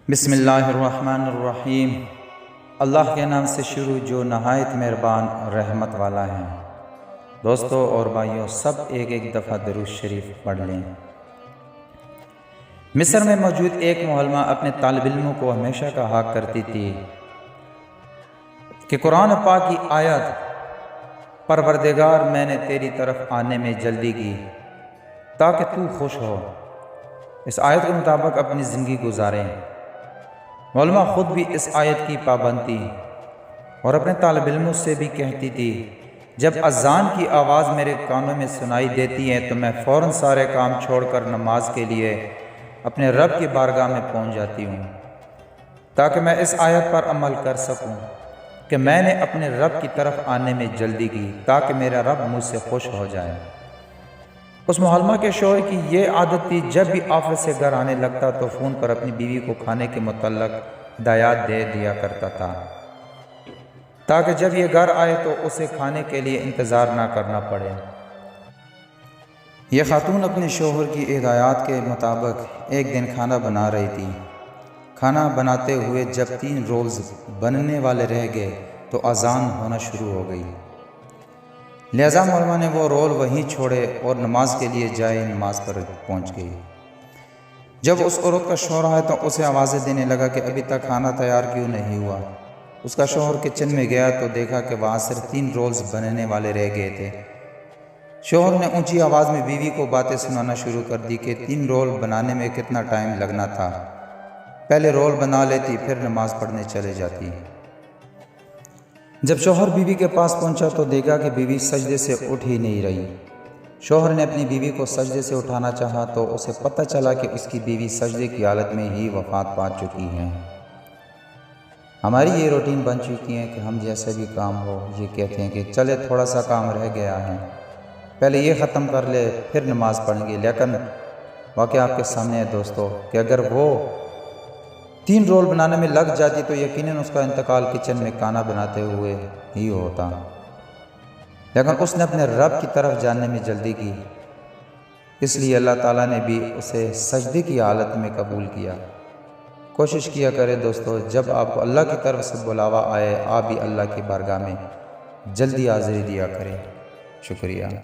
بسم اللہ الرحمن الرحیم۔ اللہ کے نام سے شروع جو نہایت مہربان رحمت والا ہے۔ دوستو اور بھائیوں، سب ایک دفعہ درود شریف پڑھ لیں۔ مصر میں موجود ایک معلمہ اپنے طالب علموں کو ہمیشہ کہا کرتی تھی کہ قرآن پاک کی آیت پروردگار میں نے تیری طرف آنے میں جلدی کی تاکہ تو خوش ہو، اس آیت کے مطابق اپنی زندگی گزاریں۔ معلمہ خود بھی اس آیت کی پابند تھی اور اپنے طالب علموں سے بھی کہتی تھی، جب اذان کی آواز میرے کانوں میں سنائی دیتی ہے تو میں فوراً سارے کام چھوڑ کر نماز کے لیے اپنے رب کی بارگاہ میں پہنچ جاتی ہوں تاکہ میں اس آیت پر عمل کر سکوں کہ میں نے اپنے رب کی طرف آنے میں جلدی کی تاکہ میرا رب مجھ سے خوش ہو جائے۔ اس معلمہ کے شوہر کی یہ عادت تھی، جب بھی آفس سے گھر آنے لگتا تو فون پر اپنی بیوی کو کھانے کے متعلق ہدایات دے دیا کرتا تھا تاکہ جب یہ گھر آئے تو اسے کھانے کے لیے انتظار نہ کرنا پڑے۔ یہ خاتون اپنے شوہر کی ہدایات کے مطابق ایک دن کھانا بنا رہی تھی۔ کھانا بناتے ہوئے جب 3 رولز بننے والے رہ گئے تو اذان ہونا شروع ہو گئی، لہذا معلمہ نے وہ رول وہیں چھوڑے اور نماز کے لیے جائے نماز پر پہنچ گئی۔ جب اس عورت کا شوہر آیا تو اسے آوازیں دینے لگا کہ ابھی تک کھانا تیار کیوں نہیں ہوا۔ اس کا شوہر کچن میں گیا تو دیکھا کہ وہاں صرف 3 رولز بننے والے رہ گئے تھے۔ شوہر نے اونچی آواز میں بیوی کو باتیں سنانا شروع کر دی کہ 3 رول بنانے میں کتنا ٹائم لگنا تھا، پہلے رول بنا لیتی پھر نماز پڑھنے چلے جاتی۔ جب شوہر بیوی کے پاس پہنچا تو دیکھا کہ بیوی سجدے سے اٹھ ہی نہیں رہی۔ شوہر نے اپنی بیوی کو سجدے سے اٹھانا چاہا تو اسے پتہ چلا کہ اس کی بیوی سجدے کی حالت میں ہی وفات پا چکی ہے۔ ہماری یہ روٹین بن چکی ہے کہ ہم جیسے بھی کام ہو یہ کہتے ہیں کہ چلے تھوڑا سا کام رہ گیا ہے، پہلے یہ ختم کر لے پھر نماز پڑھیں گے، لیکن واقعہ آپ کے سامنے ہے دوستو کہ اگر وہ 3 رول بنانے میں لگ جاتی تو یقیناً اس کا انتقال کچن میں کھانا بناتے ہوئے ہی ہوتا، لیکن اس نے اپنے رب کی طرف جانے میں جلدی کی، اس لیے اللہ تعالیٰ نے بھی اسے سجدے کی حالت میں قبول کیا۔ کوشش کیا کرے دوستو، جب آپ کو اللہ کی طرف سے بلاوا آئے آپ بھی اللہ کی بارگاہ میں جلدی حاضری دیا کریں۔ شکریہ۔